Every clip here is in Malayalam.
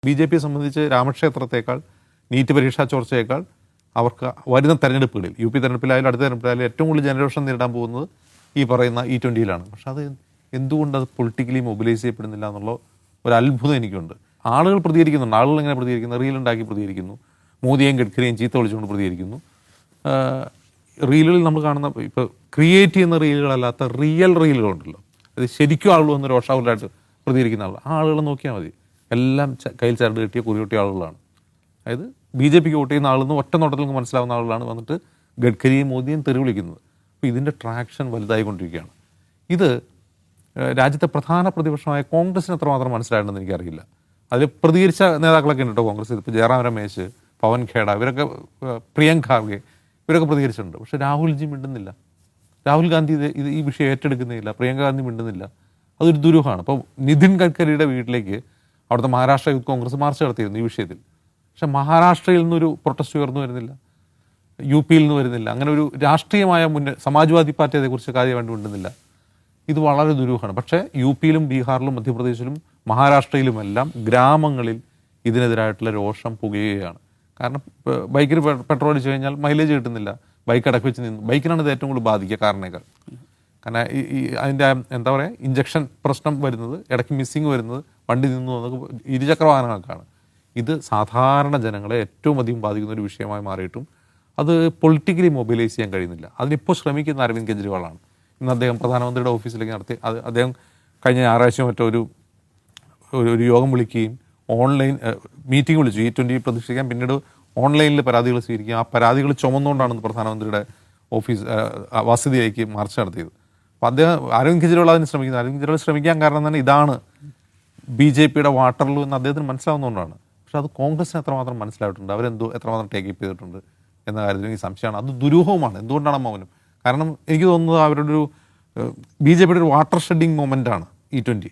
BJP സംബന്ധിച്ച് രാമക്ഷേത്രത്തേക്കാൾ നീറ്റ് പരീക്ഷാ ചോർച്ചയേക്കാൾ അവർക്ക് വരുന്ന തെരഞ്ഞെടുപ്പുകളിൽ UP തെരഞ്ഞെടുപ്പിലായാലും അടുത്ത തെരഞ്ഞെടുപ്പിലായാലും ഏറ്റവും കൂടുതൽ ജനരോഷം നേരിടാൻ പോകുന്നത് ഈ പറയുന്ന E20-യിലാണ്. പക്ഷെ അത് എന്തുകൊണ്ട് അത് പൊളിറ്റിക്കലി മൊബിലൈസ് ചെയ്യപ്പെടുന്നില്ല എന്നുള്ള ഒരു അത്ഭുതം എനിക്കുണ്ട്. ആളുകൾ പ്രതികരിക്കുന്നുണ്ട്. ആളുകൾ എങ്ങനെ പ്രതികരിക്കുന്നു? റീലുണ്ടാക്കി പ്രതികരിക്കുന്നു, മോദിയെയും ഗഡ്കരിയെയും ചീത്ത വിളിച്ചുകൊണ്ട് പ്രതികരിക്കുന്നു. റീലുകളിൽ നമ്മൾ കാണുന്ന ഇപ്പോൾ ക്രിയേറ്റ് ചെയ്യുന്ന റീലുകളല്ലാത്ത റിയൽ റീലുകളുണ്ടല്ലോ, അത് ശരിക്കും ആളുകൾ വന്ന് രോഷാവുലായിട്ട് പ്രതികരിക്കുന്ന ആളുകളെ നോക്കിയാൽ മതി. എല്ലാം കയ്യിൽ ചരട് കെട്ടിയ കുറിയൊട്ടിയ ആളുകളാണ്. അതായത് BJPക്ക് വോട്ട് ചെയ്യുന്ന ആളെന്ന് ഒറ്റ നോട്ടത്തിൽ നമുക്ക് മനസ്സിലാവുന്ന ആളുകളാണ് വന്നിട്ട് ഗഡ്കരിയും മോദിയും തെറി വിളിക്കുന്നത്. അപ്പോൾ ഇതിൻ്റെ ട്രാക്ഷൻ വലുതായിക്കൊണ്ടിരിക്കുകയാണ്. ഇത് രാജ്യത്തെ പ്രധാന പ്രതിപക്ഷമായ കോൺഗ്രസിന് എത്രമാത്രം മനസ്സിലായിട്ടുണ്ടെന്ന് എനിക്കറിയില്ല. അതിൽ പ്രതികരിച്ച നേതാക്കളൊക്കെ ഉണ്ട് കേട്ടോ കോൺഗ്രസ്. ഇപ്പോൾ ജയറാം രമേശ്, പവൻ ഖേഡ, ഇവരൊക്കെ, പ്രിയങ്ക് ഖാർഗെ, ഇവരൊക്കെ പ്രതികരിച്ചിട്ടുണ്ട്. പക്ഷേ രാഹുൽജി മിണ്ടുന്നില്ല. രാഹുൽ ഗാന്ധി ഈ വിഷയം ഏറ്റെടുക്കുന്നില്ല. പ്രിയങ്ക ഗാന്ധി മിണ്ടുന്നില്ല. അതൊരു ദുരൂഹമാണ്. അപ്പോൾ നിതിൻ ഗഡ്കരിയുടെ വീട്ടിലേക്ക് അവിടുത്തെ മഹാരാഷ്ട്ര യൂത്ത് കോൺഗ്രസ് മാർച്ച് നടത്തിയിരുന്നു ഈ വിഷയത്തിൽ. പക്ഷെ മഹാരാഷ്ട്രയിൽ നിന്നൊരു പ്രൊട്ടസ്റ്റ് ഉയർന്നു വരുന്നില്ല, UPയിൽ നിന്ന് വരുന്നില്ല. അങ്ങനെ ഒരു രാഷ്ട്രീയമായ സമാജ്വാദി പാർട്ടി അതേക്കുറിച്ച് കാര്യമായിട്ട് മിണ്ടുന്നില്ല. ഇത് വളരെ ദുരൂഹമാണ്. പക്ഷേ UPയിലും ബീഹാറിലും മധ്യപ്രദേശിലും മഹാരാഷ്ട്രയിലുമെല്ലാം ഗ്രാമങ്ങളിൽ ഇതിനെതിരായിട്ടുള്ള രോഷം പുകയുകയാണ്. കാരണം ബൈക്കിൽ പെട്രോൾ അടിച്ചു കഴിഞ്ഞാൽ മൈലേജ് കിട്ടുന്നില്ല, ബൈക്ക് അടക്കി വെച്ച് നിന്ന്. ബൈക്കിനാണ് ഇത് ഏറ്റവും കൂടുതൽ ബാധിക്കുക കാറിനേക്കാൾ. കാരണം അതിൻ്റെ എന്താ പറയുക, ഇഞ്ചക്ഷൻ പ്രശ്നം വരുന്നത്, ഇടയ്ക്ക് മിസ്സിങ് വരുന്നത്, വണ്ടി നിന്നു എന്നൊക്കെ ഇരുചക്ര വാഹനങ്ങൾക്കാണ്. ഇത് സാധാരണ ജനങ്ങളെ ഏറ്റവും അധികം ബാധിക്കുന്ന ഒരു വിഷയമായി മാറിയിട്ടും അത് പൊളിറ്റിക്കലി മൊബിലൈസ് ചെയ്യാൻ കഴിയുന്നില്ല. അതിനിപ്പോൾ ശ്രമിക്കുന്ന അരവിന്ദ് കെജ്രിവാളാണ്. ഇന്ന് അദ്ദേഹം പ്രധാനമന്ത്രിയുടെ ഓഫീസിലേക്ക് നടത്തി. അദ്ദേഹം കഴിഞ്ഞ ഞായറാഴ്ച മറ്റോ ഒരു യോഗം വിളിക്കുകയും ഓൺലൈൻ മീറ്റിംഗ് വിളിച്ചു E20 പ്രതീക്ഷിക്കാൻ. പിന്നീട് ഓൺലൈനിൽ പരാതികൾ സ്വീകരിക്കുകയും ആ പരാതികൾ ചുമന്നുകൊണ്ടാണ് പ്രധാനമന്ത്രിയുടെ ഓഫീസ് വസതിയിലേക്ക് മാർച്ച് നടത്തിയത്. അപ്പോൾ അദ്ദേഹം അരവിന്ദ് കെജ്രിവാൾ അതിന് ശ്രമിക്കുന്നത്. അരവിന്ദ് കെജ്രിവാൾ ശ്രമിക്കാൻ കാരണം തന്നെ ഇതാണ് BJPയുടെ വാട്ടർലൂ എന്ന് അദ്ദേഹത്തിന് മനസ്സിലാവുന്നതുകൊണ്ടാണ്. പക്ഷെ അത് കോൺഗ്രസിന് എത്രമാത്രം മനസ്സിലായിട്ടുണ്ട്, എത്രമാത്രം ടേക്ക് അപ്പ് ചെയ്തിട്ടുണ്ട് എന്ന കാര്യത്തിൽ എനിക്ക് സംശയമാണ്. അത് ദുരൂഹവുമാണ്. എന്തുകൊണ്ടാണ് മൗനം? കാരണം എനിക്ക് തോന്നുന്നത് അവരുടെ ഒരു BJPയുടെ ഒരു വാട്ടർ ഷെഡിങ് മൊമെൻ്റാണ് E20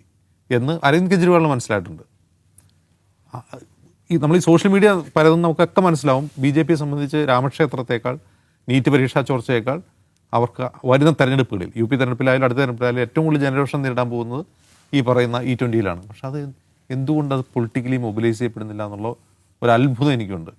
എന്ന് അരവിന്ദ് കെജ്രിവാളിന് മനസ്സിലായിട്ടുണ്ട്. നമ്മൾ ഈ സോഷ്യൽ മീഡിയ പലതും നമുക്കൊക്കെ മനസ്സിലാവും. BJPയെ സംബന്ധിച്ച് രാമക്ഷേത്രത്തേക്കാൾ നീറ്റ് പരീക്ഷാ ചോർച്ചയേക്കാൾ അവർക്ക് വരുന്ന തെരഞ്ഞെടുപ്പുകളിൽ UP തെരഞ്ഞെടുപ്പിലായാലും അടുത്ത തെരഞ്ഞെടുപ്പിലായാലും ഏറ്റവും കൂടുതൽ ജനരോഷം നേരിടാൻ പോകുന്നത് ഈ പറയുന്ന E20-യിലാണ്. പക്ഷെ അത് എന്തുകൊണ്ട് അത് പൊളിറ്റിക്കലി മൊബിലൈസ് ചെയ്യപ്പെടുന്നില്ല എന്നുള്ള ഒരു അത്ഭുതം എനിക്കുണ്ട്.